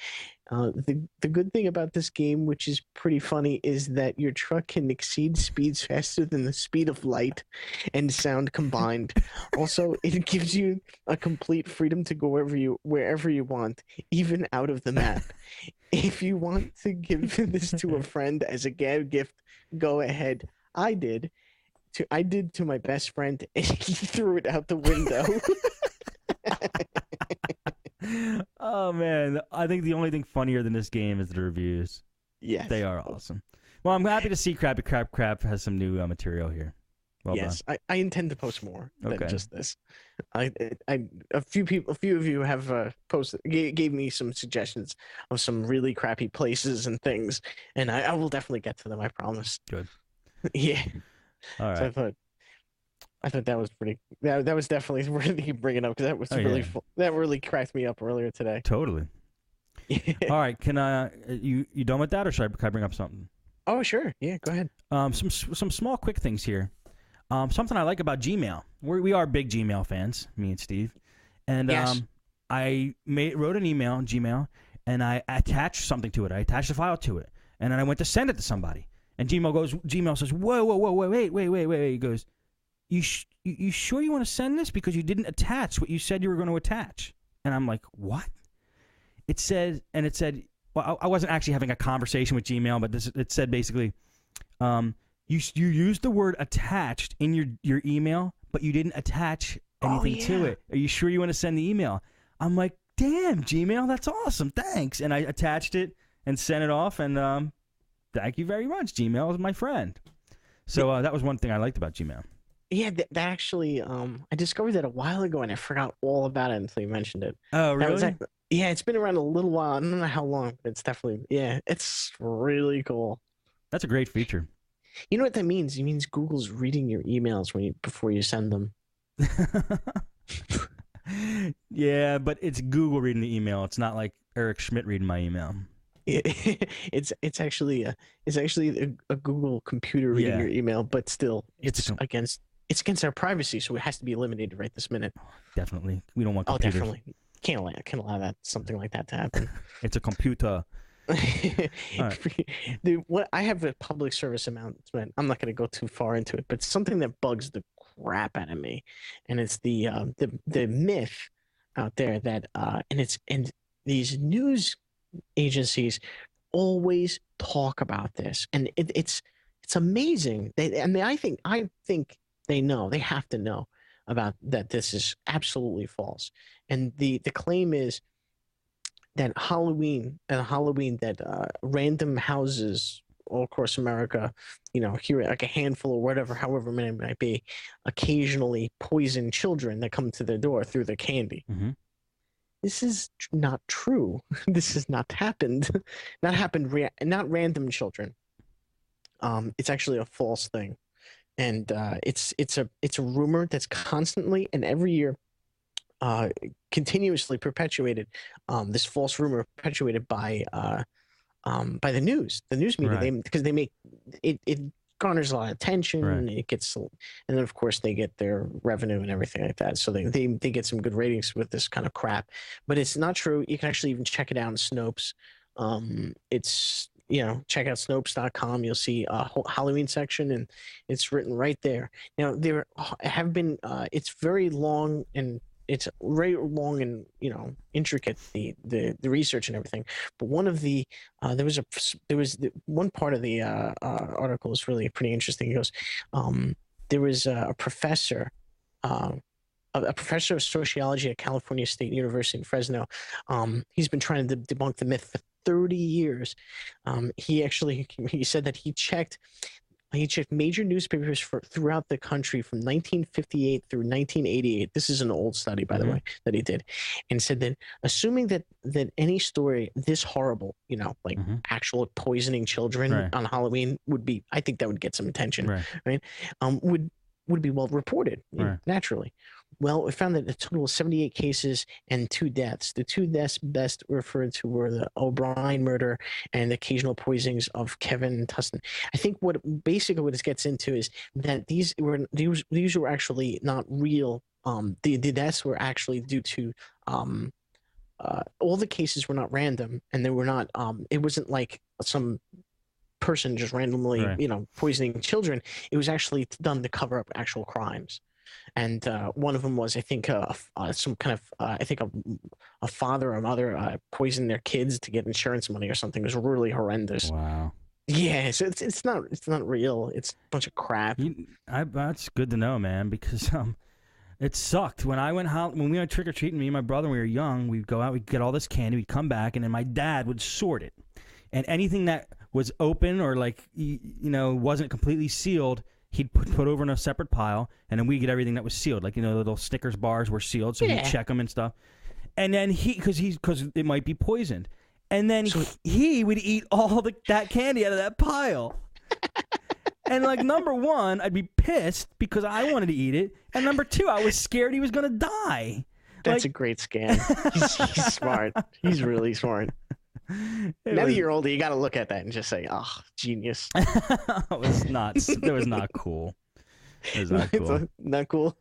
The good thing about this game, which is pretty funny, is that your truck can exceed speeds faster than the speed of light and sound combined. Also, it gives you a complete freedom to go wherever you want, even out of the map. If you want to give this to a friend as a gag gift, go ahead. I did to my best friend, and he threw it out the window. Oh man, I think the only thing funnier than this game is the reviews. Yes, they are awesome. Well, I'm happy to see Crappy Crap has some new material here. Well yes, done. I intend to post more Okay. than just this. A few of you have gave me some suggestions of some really crappy places and things, and I will definitely get to them. I promise. Good. Yeah. All right. So I thought that was pretty. That was definitely worthy bringing up, because that was that really cracked me up earlier today. Totally. All right. Can you done with that, or should I bring up something? Oh sure. Yeah. Go ahead. Some small quick things here. Something I like about Gmail. We are big Gmail fans, me and Steve, and yes. I wrote an email on Gmail, and I attached something to it. I attached a file to it, and then I went to send it to somebody. And Gmail says, whoa, wait. He goes, you sure you want to send this because you didn't attach what you said you were going to attach? And I'm like, what? It said, well, I wasn't actually having a conversation with Gmail, but it said basically, you used the word attached in your email, but you didn't attach anything to it. Are you sure you want to send the email? I'm like, damn, Gmail, that's awesome, thanks. And I attached it and sent it off, and thank you very much. Gmail is my friend. So that was one thing I liked about Gmail. Yeah, that actually, I discovered that a while ago, and I forgot all about it until you mentioned it. Oh, really? Yeah, it's been around a little while. I don't know how long, but it's definitely, it's really cool. That's a great feature. You know what that means? It means Google's reading your emails before you send them. Yeah, but it's Google reading the email. It's not like Eric Schmidt reading my email. It's actually a Google computer reading your email, but still, it's against our privacy, so it has to be eliminated right this minute. Definitely, we don't want computers. Oh, definitely, can't allow something like that to happen. It's a computer. Dude, I have a public service announcement. I'm not going to go too far into it, but something that bugs the crap out of me, and it's the myth out there that and these news agencies always talk about this, and it's amazing. I think they know. They have to know about that. This is absolutely false, and the claim is that Halloween that random houses all across America, here like a handful or whatever, however many it might be, occasionally poison children that come to their door through their candy. Mm-hmm. This is not true. This has not happened. Not random children. It's actually a false thing, and it's a rumor that's constantly and every year continuously perpetuated. This false rumor perpetuated by the news media, right. because they make it garners a lot of attention, right. and then of course they get their revenue and everything like that, so they get some good ratings with this kind of crap. But it's not true. You can actually even check it out in Snopes. It's check out Snopes.com. You'll see a whole Halloween section, and it's written right there. Now there have been it's very long and intricate, the research and everything. But one of the one part of the article is really pretty interesting. He goes, there was a professor of sociology at California State University in Fresno. He's been trying to debunk the myth for 30 years. He said that he checked major newspapers throughout the country from 1958 through 1988. This is an old study, by the way, that he did, and said that assuming that any story this horrible, actual poisoning children on Halloween I think that would get some attention, right? Would be well reported, naturally. Well, we found that a total of 78 cases and 2 deaths. The 2 deaths best referred to were the O'Brien murder and the occasional poisonings of Kevin and Tustin. I think what it gets into is that these were actually not real. The deaths were actually due to all the cases were not random, and they were not. It wasn't like some person just randomly, poisoning children. It was actually done to cover up actual crimes. And one of them was, I think, some kind of, I think a father or mother poisoned their kids to get insurance money or something. It was really horrendous. Wow. Yeah, so it's not real. It's a bunch of crap. That's good to know, man, because it sucked when we went trick or treating. Me and my brother, when we were young, we'd go out, we'd get all this candy, we'd come back, and then my dad would sort it, and anything that was open or wasn't completely sealed, he'd put over in a separate pile, and then we get everything that was sealed, like little Snickers bars were sealed, so he'd check them and stuff. And then because it might be poisoned, and then he would eat all that candy out of that pile. And number one, I'd be pissed because I wanted to eat it, and number two, I was scared he was gonna die. That's a great scam. He's smart. He's really smart. Now that you're older, you got to look at that and just say, "Oh, genius." It was not cool. It was not cool. It's not cool.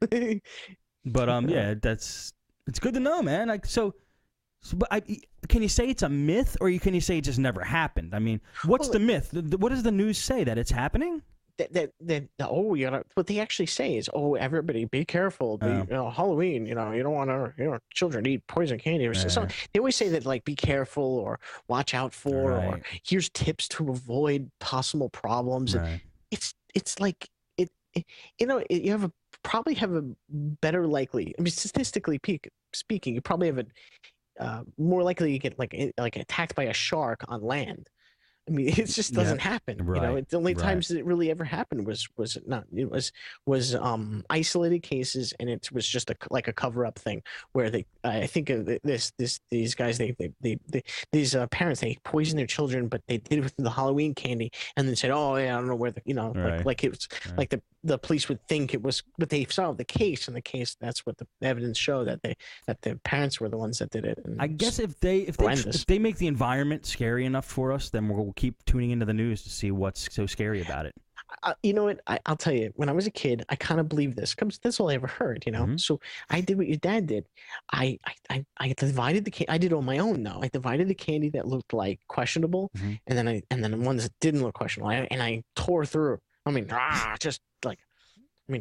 But yeah, it's good to know, man. Can you say it's a myth, or can you say it just never happened? I mean, what's the myth? What does the news say, that it's happening? oh, you know, what they actually say is, oh, everybody be careful, Halloween, you don't want children to eat poison candy or something. They always say that, like, be careful or watch out for, or here's tips to avoid possible problems. And it's like you probably have a better likely. I mean, statistically speaking, you probably have a more likely to get like attacked by a shark on land. I mean, it just doesn't happen. You know, it's the only times that it really ever happened was isolated cases, and it was just like a cover up thing where I think of these guys, these parents, they poisoned their children, but they did it with the Halloween candy, and then said, oh yeah, I don't know where like it was like the police would think it was, but they solved the case, and the case, that's what the evidence showed, that the parents were the ones that did it. And I guess if they make the environment scary enough for us, then we'll keep tuning into the news to see what's so scary about it. You know what? I'll tell you. When I was a kid, I kind of believed this because that's all I ever heard. You know, Mm-hmm. so I did what your dad did. I divided the candy. I did it on my own though. I divided the candy that looked like questionable, Mm-hmm. and then the ones that didn't look questionable. And I tore through. I mean,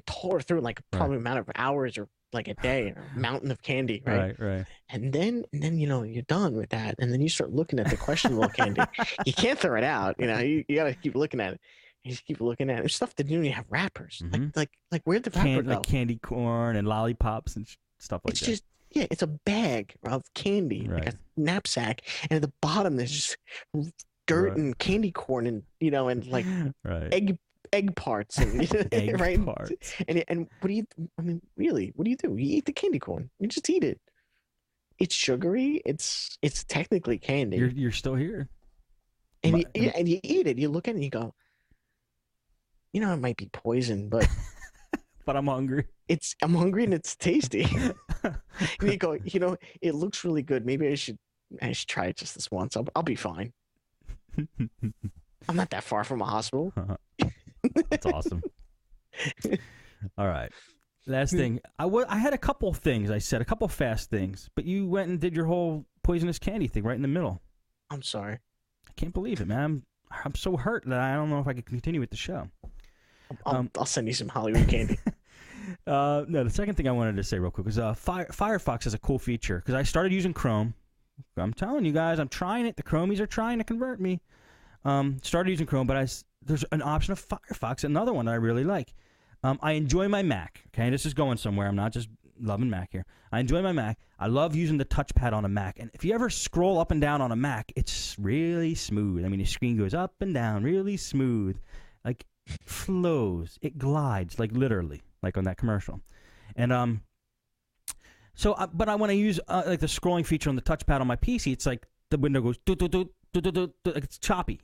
tore through like probably a matter of hours or like a day, or a mountain of candy, right? Right. And then you're done with that, and then you start looking at the questionable candy. You can't throw it out. You know, you gotta keep looking at it. You just keep looking at it. There's stuff that didn't even have wrappers. Mm-hmm. Like where'd the wrapper go? Like candy corn and lollipops and stuff like that. It's just it's a bag of candy, like a knapsack, and at the bottom there's just dirt and candy corn and and like egg parts and egg parts. And what do you? I mean, really, what do? You eat the candy corn. You just eat it. It's sugary. It's technically candy. You're still here. And you eat it. You look at it and you go, it might be poison, but but I'm hungry. I'm hungry and it's tasty. And you go, it looks really good. Maybe I should try it just this once. I'll be fine. I'm not that far from a hospital. That's awesome. All right. Last thing. I had a couple things. I said a couple fast things, but you went and did your whole poisonous candy thing right in the middle. I'm sorry. I can't believe it, man. I'm so hurt that I don't know if I can continue with the show. I'll send you some Hollywood candy. No, the second thing I wanted to say real quick was Firefox has a cool feature because I started using Chrome. I'm telling you guys, I'm trying it. The Chromies are trying to convert me. Started using Chrome, but there's an option of Firefox, another one that I really like. I enjoy my Mac. Okay, this is going somewhere. I'm not just loving Mac here. I enjoy my Mac. I love using the touchpad on a Mac. And if you ever scroll up and down on a Mac, it's really smooth. I mean, the screen goes up and down, really smooth. Like, flows. It glides, like literally, like on that commercial. And but I want to use like the scrolling feature on the touchpad on my PC. It's like the window goes like it's choppy,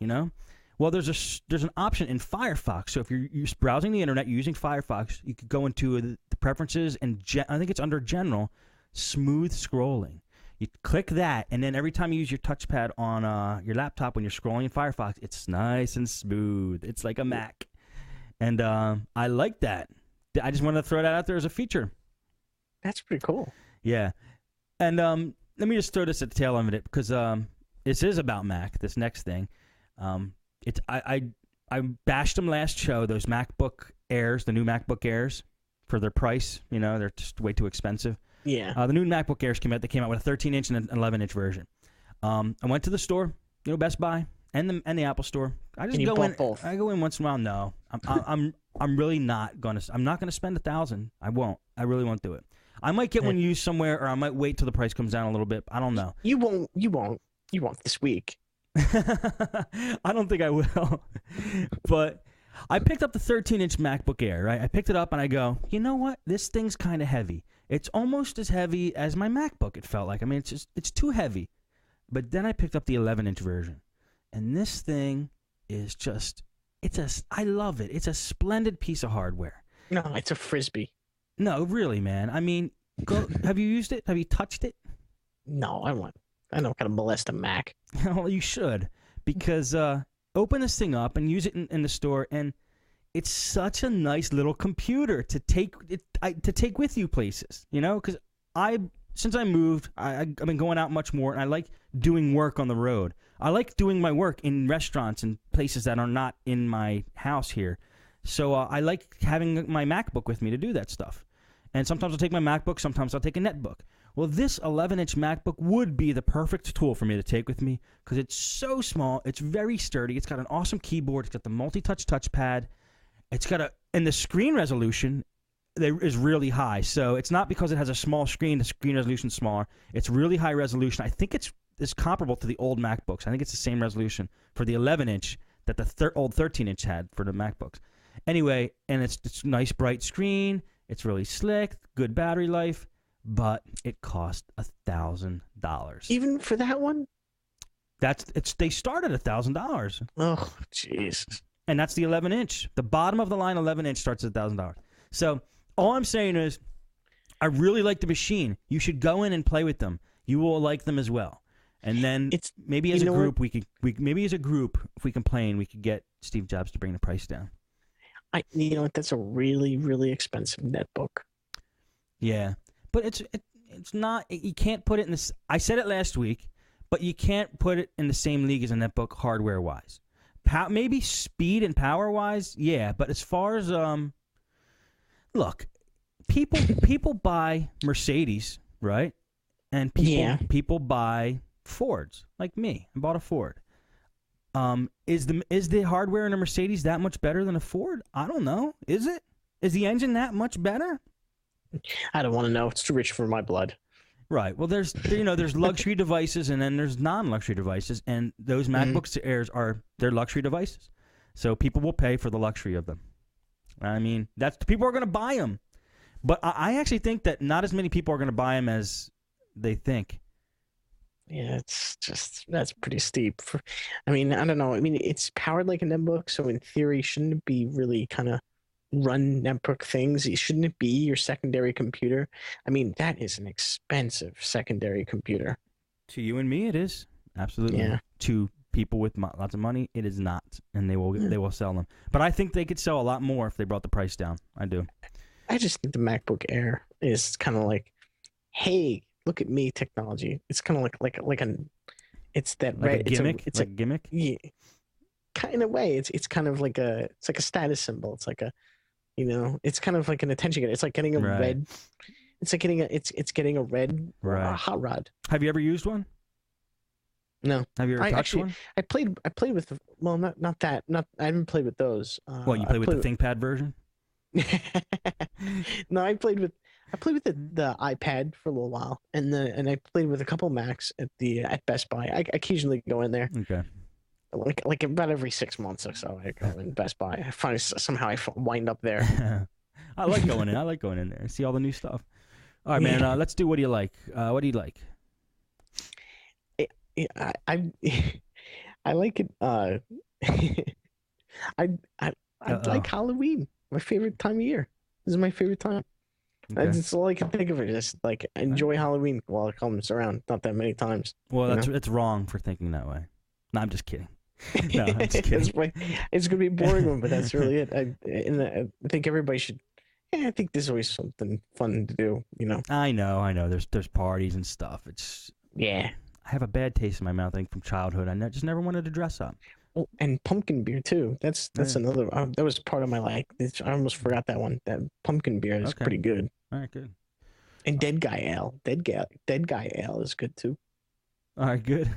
Well, there's an option in Firefox. So if you're browsing the internet using Firefox, you could go into the preferences and I think it's under General, smooth scrolling. You click that, and then every time you use your touchpad on your laptop when you're scrolling in Firefox, it's nice and smooth. It's like a Mac, and I like that. I just wanted to throw that out there as a feature. That's pretty cool. Yeah, and let me just throw this at the tail end of it because this is about Mac. This next thing, I bashed them last show. Those MacBook Airs, the new MacBook Airs, for their price. They're just way too expensive. Yeah. The new MacBook Airs came out. They came out with a 13-inch and an 11-inch version. I went to the store, Best Buy and the Apple Store. I just go in. Both. I go in once in a while. No, I'm really not gonna. I'm not gonna spend $1,000. I won't. I really won't do it. I might get one used somewhere, or I might wait till the price comes down a little bit. I don't know. You won't. You won't this week. I don't think I will. But I picked up the 13-inch MacBook Air. Right. I picked it up and I go, you know what? This thing's kind of heavy. It's almost as heavy as my MacBook, it felt like. I mean, it's too heavy. But then I picked up the 11-inch version. And this thing is just, I love it. It's a splendid piece of hardware. No, it's a Frisbee. No, really, man. I mean, have you used it? Have you touched it? No, I don't want to molest a Mac. Well, you should. Because open this thing up and use it in the store, and it's such a nice little computer to take with you places, because since I moved, I've been going out much more, and I like doing work on the road. I like doing my work in restaurants and places that are not in my house here. So I like having my MacBook with me to do that stuff. And sometimes I'll take my MacBook, sometimes I'll take a netbook. Well, this 11-inch MacBook would be the perfect tool for me to take with me because it's so small, it's very sturdy, it's got an awesome keyboard, it's got the multi-touch touchpad, it's got and the screen resolution is really high. So it's not because it has a small screen, the screen resolution is smaller. It's really high resolution. I think it's comparable to the old MacBooks. I think it's the same resolution for the 11-inch that the old 13-inch had for the MacBooks. Anyway, and it's nice bright screen. It's really slick, good battery life, but it cost $1,000. Even for that one? They start at $1,000. Oh, jeez. And that's the 11-inch. The bottom of the line 11-inch starts at $1,000. So all I'm saying is, I really like the machine. You should go in and play with them. You will like them as well. And then maybe as a group, if we complain, we could get Steve Jobs to bring the price down. You know what? That's a really, really expensive netbook. Yeah, but it's not. You can't put it in this. I said it last week, but you can't put it in the same league as a netbook hardware wise. Maybe speed and power wise, yeah. But as far as look, people buy Mercedes, right? And people buy Fords, like me. I bought a Ford. Is the hardware in a Mercedes that much better than a Ford? I don't know. Is it? Is the engine that much better? I don't want to know. It's too rich for my blood. Right. Well, there's luxury devices and then there's non-luxury devices, and those MacBook Airs they're luxury devices. So people will pay for the luxury of them. I mean, people are going to buy them, but I actually think that not as many people are going to buy them as they think. Yeah, that's pretty steep. I mean, I don't know. I mean, it's powered like a netbook, so in theory, shouldn't it be really kind of run netbook things? Shouldn't it be your secondary computer? I mean, that is an expensive secondary computer. To you and me, it is. Absolutely. Yeah. To people with lots of money, it is not, and they will sell them. But I think they could sell a lot more if they brought the price down. I do. I just think the MacBook Air is kind of like, hey, look at me, technology. It's kind of like it's that like a gimmick. It's a gimmick. Yeah, kind of way. It's kind of like a status symbol. It's like it's kind of like an attention getter. It's like getting a red. It's like getting a red hot rod. Have you ever used one? No. Have you ever touched one? I played with not that. I haven't played with those. You played with the ThinkPad version? No, I played with the iPad for a little while, and I played with a couple Macs at Best Buy. I occasionally go in there. Okay. Like about every 6 months or so, I go in Best Buy. I find somehow I wind up there. I like going in. I like going in there and see all the new stuff. All right, man. Let's do. What do you like? What do you like? I like it. I like Halloween. My favorite time of year. This is my favorite time. Okay. That's all I can think of. It just like enjoy Halloween while it comes around. Not that many times. Well, it's wrong for thinking that way. No, I'm just kidding. No, I'm just kidding. It's gonna be a boring one, but that's really it. I think everybody should. Yeah, I think there's always something fun to do. I know. There's parties and stuff. I have a bad taste in my mouth. I think from childhood. I just never wanted to dress up. Oh, and pumpkin beer too. That's another. That was part of my life. I almost forgot that one. That pumpkin beer is pretty good. All right, good. And Dead Guy Ale. Dead Guy Ale is good too. All right, good.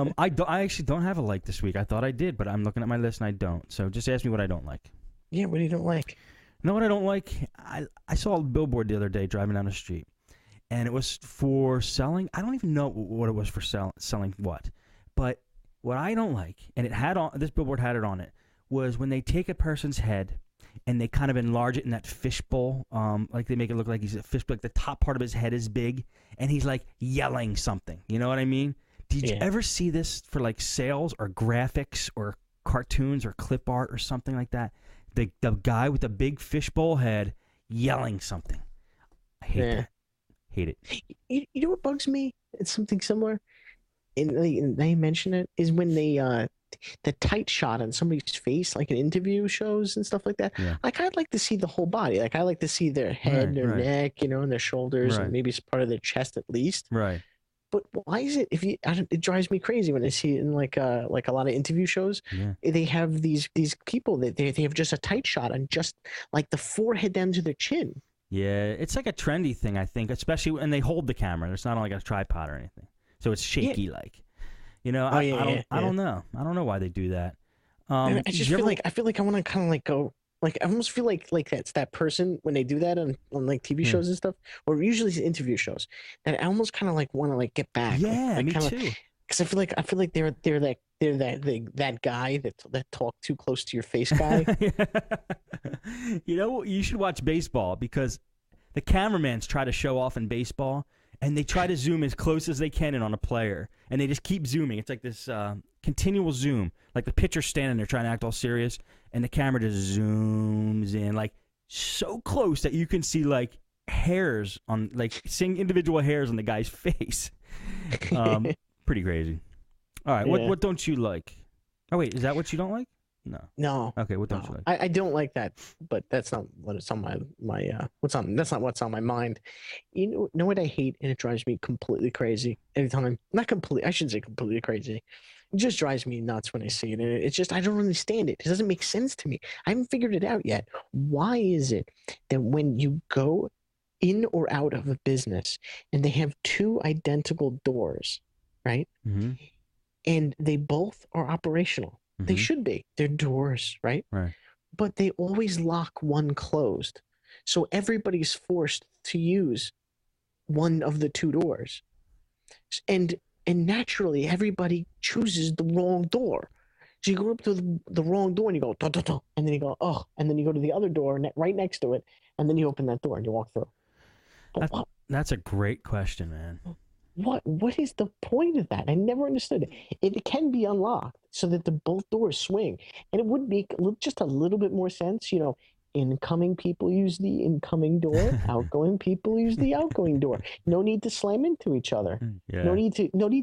I actually don't have a like this week. I thought I did, but I'm looking at my list and I don't. So just ask me what I don't like. Yeah, what do you don't like? You know what I don't like? I saw a billboard the other day driving down the street, and it was for selling. I don't even know what it was for selling what, but what I don't like, and this billboard had it on it, was when they take a person's head and they kind of enlarge it in that fishbowl, like they make it look like he's a fishbowl, like the top part of his head is big, and he's like yelling something. You know what I mean? Did you ever see this for like sales or graphics or cartoons or clip art or something like that? The guy with the big fishbowl head yelling something. I hate that. Hate it. You know what bugs me? It's something similar. And they mention it is when they the tight shot on somebody's face, like in interview shows and stuff like that. Yeah. Like I'd like to see the whole body. Like I like to see their head, their neck, and their shoulders, and maybe it's part of their chest at least. Right. But why is it? It drives me crazy when I see it in like a lot of interview shows. Yeah. They have these people that they have just a tight shot on just like the forehead down to their chin. Yeah, it's like a trendy thing, I think, especially when they hold the camera. It's not on like a tripod or anything, so it's shaky, like. I don't know. I don't know why they do that. I just feel like I want to kind of like go. Like I almost feel like that's that person when they do that on like TV shows and stuff, or usually interview shows. That I almost kind of like want to like get back. Yeah, like, me too. Because I feel like they're that guy that talk too close to your face guy. You should watch baseball because the cameramans try to show off in baseball, and they try to zoom as close as they can in on a player, and they just keep zooming. It's like this continual zoom, like the pitcher's standing there trying to act all serious, and the camera just zooms in like so close that you can see like hairs on like seeing individual hairs on the guy's face. Pretty crazy. All right, what don't you like? Oh wait, is that what you don't like? No. Okay, what don't you like? I don't like that, but that's not what's on my that's not what's on my mind. You know what I hate, and it drives me completely crazy every time. Not completely, I shouldn't say completely crazy. It just drives me nuts when I see it, and it's just I don't understand it. It doesn't make sense to me. I haven't figured it out yet. Why is it that when you go in or out of a business and they have two identical doors, right? Mm-hmm. And they both are operational. Mm-hmm. They should be. They're doors, right? Right. But they always lock one closed. So everybody's forced to use one of the two doors. And naturally, everybody chooses the wrong door. So you go up to the wrong door and you go, duh, duh, duh, and then you go, oh, and then you go to the other door right next to it, and then you open that door and you walk through. That's a great question, man. What is the point of that? I never understood it. It can be unlocked so that the both doors swing, and it would make just a little bit more sense. Incoming people use the incoming door, outgoing people use the outgoing door. No need to slam into each other. Yeah. No need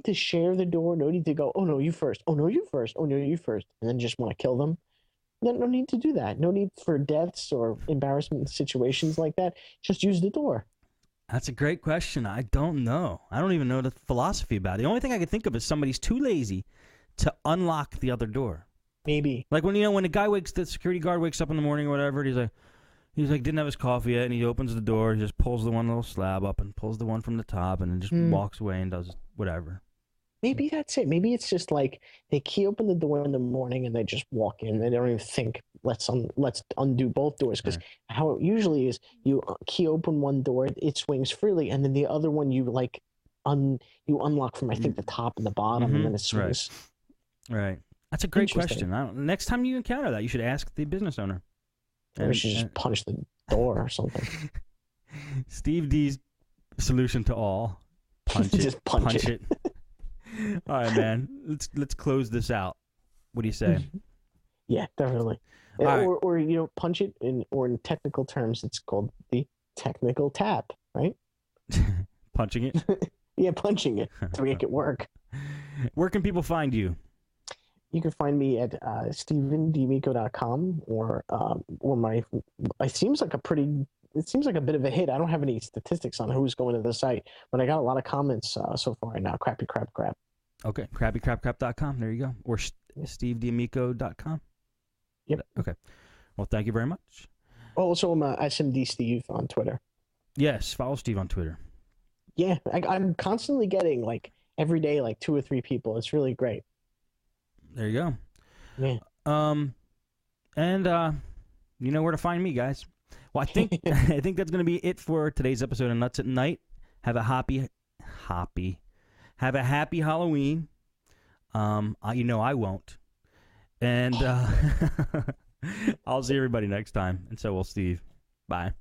to share the door. No need to go, oh no, you first. Oh no, you first. Oh no, you first, and then just want to kill them. No need to do that. No need for deaths or embarrassment situations like that. Just use the door. That's a great question. I don't know. I don't even know the philosophy about it. The only thing I can think of is somebody's too lazy to unlock the other door. Maybe. Like when the security guard wakes up in the morning or whatever, and he's like didn't have his coffee yet, and he opens the door, he just pulls the one little slab up and pulls the one from the top, and then just walks away and does whatever. Maybe that's it. Maybe it's just like they key open the door in the morning and they just walk in. They don't even think, let's undo both doors. Because how it usually is, you key open one door, it swings freely, and then the other one you you unlock from I think the top and the bottom, and then it swings. Right. That's a great question. Next time you encounter that, you should ask the business owner. Or should just punch the door or something. Steve D's solution to all: punch it. Just punch it. All right, man. Let's close this out. What do you say? Yeah, definitely. Or punch it in technical terms, it's called the technical tap, right? Punching it. Yeah, punching it to make it work. Where can people find you? You can find me at stevendemico.com or it seems like a bit of a hit. I don't have any statistics on who's going to the site, but I got a lot of comments so far right now. Crappy crap crap. Okay, crappycrapcrap.com. There you go. Or stevediamico.com. Yep. Okay. Well, thank you very much. Also, I'm SMD Steve on Twitter. Yes, follow Steve on Twitter. Yeah, I'm constantly getting every day 2 or 3 people. It's really great. There you go. Yeah. And you know where to find me, guys. Well, I think that's going to be it for today's episode of Nutz at Night. Have a happy Halloween. I won't. And I'll see everybody next time. And so will Steve. Bye.